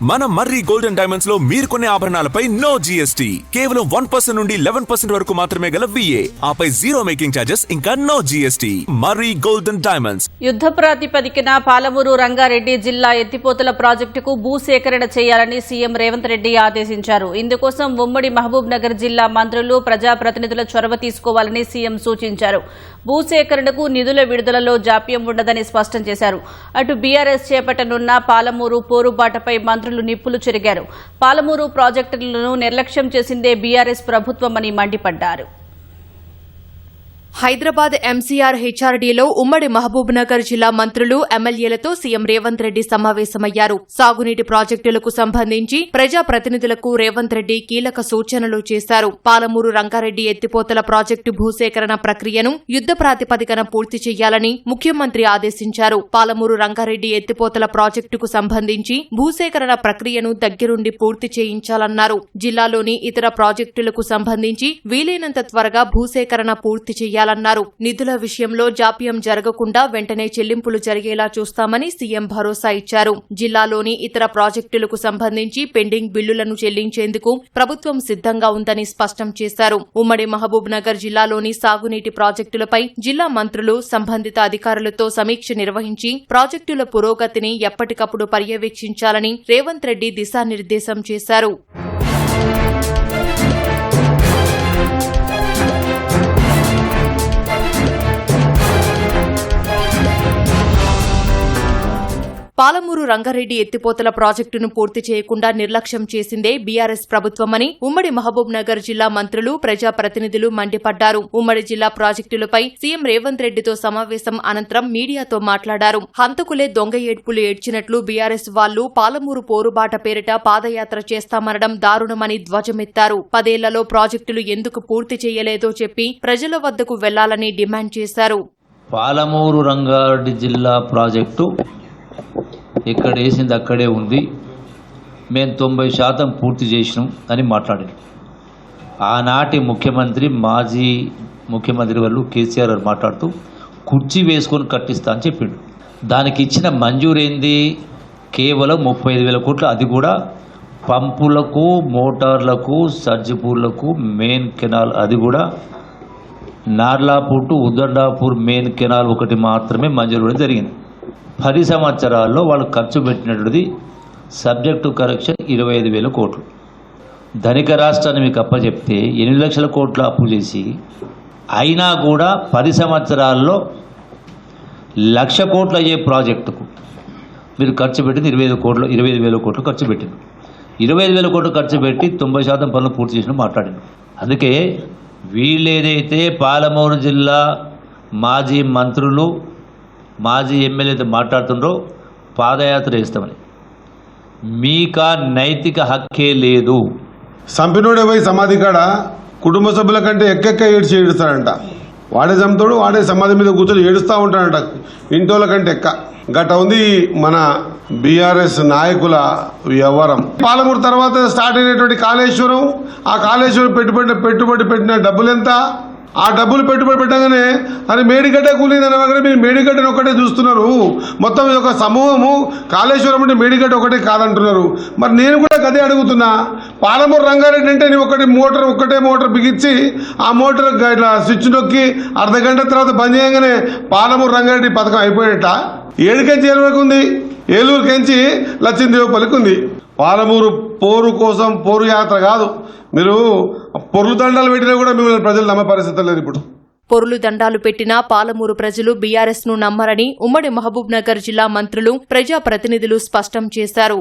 మన మర్రి golden diamonds లో మీరు కొనే ఆభరణాలపై నో జీఎస్టీ, కేవలం 1% నుండి 11% వరకు మాత్రమే గల VA, ఆపై జీరో మేకింగ్ ఛార్జెస్ ఇంకా నో జీఎస్టీ. మర్రి గోల్డెన్ డైమండ్స్. యుద్ధ ప్రాతిపదికన పాలమూరు రంగారెడ్డి జిల్లా ఎత్తిపోతల ప్రాజెక్టుకు భూసేకరణ చేయాలని సీఎం రేవంత్ రెడ్డి ఆదేశించారు. ఇందుకోసం ఉమ్మడి మహబూబ్ నగర్ జిల్లా మంత్రులు, ప్రజాప్రతినిధుల చొరవ తీసుకోవాలని సీఎం సూచించారు. భూసేకరణకు నిధుల విడుదలలో జాప్యం ఉండదని స్పష్టం చేశారు. అటు బీఆర్ఎస్ చేపట్టనున్న పాలమూరు పోరుబాటపై మంత్రులు నిప్పులు చెరిగారు. పాలమూరు ప్రాజెక్టులను నిర్లక్ష్యం చేసిందే బీఆర్ఎస్ ప్రభుత్వమని మండిపడ్డారు. హైదరాబాద్ ఎంసీఆర్ హెచ్ఆర్డీలో ఉమ్మడి మహబూబ్ నగర్ జిల్లా మంత్రులు, ఎమ్మెల్యేలతో సీఎం రేవంత్ రెడ్డి సమావేశమయ్యారు. సాగునీటి ప్రాజెక్టులకు సంబంధించి ప్రజాప్రతినిధులకు రేవంత్ రెడ్డి కీలక సూచనలు చేశారు. పాలమూరు రంగారెడ్డి ఎత్తిపోతల ప్రాజెక్టు భూసేకరణ ప్రక్రియను యుద్ధ ప్రాతిపదికన పూర్తి చేయాలని ముఖ్యమంత్రి ఆదేశించారు. పాలమూరు రంగారెడ్డి ఎత్తిపోతల ప్రాజెక్టుకు సంబంధించి భూసేకరణ ప్రక్రియను దగ్గరుండి పూర్తి చేయించాలన్నారు. జిల్లాలోని ఇతర ప్రాజెక్టులకు సంబంధించి వీలైనంత త్వరగా భూసేకరణ పూర్తి చేయాలన్నారు. నిధుల విషయంలో జాప్యం జరగకుండా వెంటనే చెల్లింపులు జరిగేలా చూస్తామని సీఎం భరోసా ఇచ్చారు. జిల్లాలోని ఇతర ప్రాజెక్టులకు సంబంధించి పెండింగ్ బిల్లులను చెల్లించేందుకు ప్రభుత్వం సిద్దంగా ఉందని స్పష్టం చేశారు. ఉమ్మడి మహబూబ్ నగర్ జిల్లాలోని సాగునీటి ప్రాజెక్టులపై జిల్లా మంత్రులు, సంబంధిత అధికారులతో సమీక్ష నిర్వహించి ప్రాజెక్టుల పురోగతిని ఎప్పటికప్పుడు పర్యవేక్షించాలని రేవంత్ రెడ్డి దిశానిర్దేశం చేశారు. పాలమూరు రంగారెడ్డి ఎత్తిపోతల ప్రాజెక్టును పూర్తి చేయకుండా నిర్లక్ష్యం చేసిందే బీఆర్ఎస్ ప్రభుత్వమని ఉమ్మడి మహబూబ్ నగర్ జిల్లా మంత్రులు, ప్రజాప్రతినిధులు మండిపడ్డారు. ఉమ్మడి జిల్లా ప్రాజెక్టులపై సీఎం రేవంత్ రెడ్డితో సమావేశం అనంతరం మీడియాతో మాట్లాడారు. హంతకులే దొంగ ఏడ్పులు ఏడ్చినట్లు బీఆర్ఎస్ వాళ్లు పాలమూరు పోరుబాట పేరిట పాదయాత్ర చేస్తామనడం దారుణమని ధ్వజమెత్తారు. 10 ఏళ్లలో ప్రాజెక్టులు ఎందుకు పూర్తి చేయలేదో చెప్పి ప్రజల వద్దకు వెళ్లాలని డిమాండ్ చేశారు. పాలమూరు రంగారెడ్డి జిల్లా ప్రాజెక్టు ఎక్కడ వేసింది అక్కడే ఉంది, మేము 90% పూర్తి చేసినాం అని మాట్లాడారు. ఆనాటి ముఖ్యమంత్రి, మాజీ ముఖ్యమంత్రి వాళ్ళు కేసీఆర్ గారు మాట్లాడుతూ కుర్చీ వేసుకొని కట్టిస్తా అని చెప్పిండు. దానికి ఇచ్చిన మంజూరైంది కేవలం 35,000 కోట్లు. అది కూడా పంపులకు, మోటార్లకు, సర్జిపూర్లకు, మెయిన్ కెనాల్, అది కూడా Narlapur to Uddandapur main canal ఒకటి మాత్రమే మంజూరు జరిగింది. 10 సంవత్సరాల్లో వాళ్ళు ఖర్చు పెట్టినటువంటిది సబ్జెక్టు కరెక్షన్ 25,000 కోట్లు. ధనిక రాష్ట్రాన్ని మీకు అప్పచెప్తే 8 లక్షల కోట్ల అప్పు చేసి అయినా కూడా 10 సంవత్సరాల్లో 1,00,000 కోట్లు అయ్యే ప్రాజెక్టుకు మీరు ఖర్చు పెట్టింది 25,000 కోట్లు ఖర్చు పెట్టింది. 25,000 కోట్లు ఖర్చు పెట్టి 90% పనులు పూర్తి చేసిన మాట్లాడింది. అందుకే వీళ్ళేదైతే పాలమూరు జిల్లా మాజీ మంత్రులు, మాజీ ఎమ్మెల్యేతో మాట్లాడుతుండ్రో పాదయాత్ర చేస్తామని, మీకా నైతిక హక్కే లేదు. సంపినోడే పోయి సమాధి కాడ కుటుంబ సభ్యుల కంటే ఎక్కెక్క ఏడుస్తాడంట. వాడే చంపుతాడు, వాడే సమాధి మీద కూర్చొని ఏడుస్తూ ఉంటాడంట ఇంటోళ్ళ కంటే ఎక్క. గట్ట ఉంది మన బీఆర్ఎస్ నాయకుల వ్యవహారం. పాలమూరు తర్వాత స్టార్ట్ అయినటువంటి కాళేశ్వరం, ఆ కాళేశ్వరం పెట్టుబడి పెట్టిన డబ్బులు ఎంత? ఆ డబ్బులు పెట్టుబడి పెట్టగానే అది మేడిగడ్డ కూలిందని అనగానే మీరు మేడిగడ్డను ఒకటే చూస్తున్నారు. మొత్తం ఒక సమూహము కాళేశ్వరం అంటే మేడిగడ్డ ఒకటే కాదంటున్నారు. మరి నేను కూడా గదే అడుగుతున్నా. పాలమూరు రంగారెడ్డి అంటే నేను ఒకటే మోటార్ బిగించి ఆ మోటార్ ఇట్లా స్విచ్ నొక్కి అర్ధగంట తర్వాత బంద్ చేయగానే పాలమూరు రంగారెడ్డి పథకం అయిపోయేట. ఏడుకెంచి ఏలువకుంది, ఏలూరుకెంచి లచ్చిందేవపల్లికి ఉంది. పాలమూరు పోరు కోసం పోరు యాత్ర కాదు. మీరు పొర్లు దండాలు పెట్టినా కూడా మిమ్మల్ని ప్రజలు నమ్మే పరిస్థితి లేదు. ఇప్పుడు పొర్లు దండాలు పెట్టినా పాలమూరు ప్రజలు బీఆర్ఎస్ ను నమ్మరని ఉమ్మడి మహబూబ్ నగర్ జిల్లా మంత్రులు, ప్రజాప్రతినిధులు స్పష్టం చేశారు.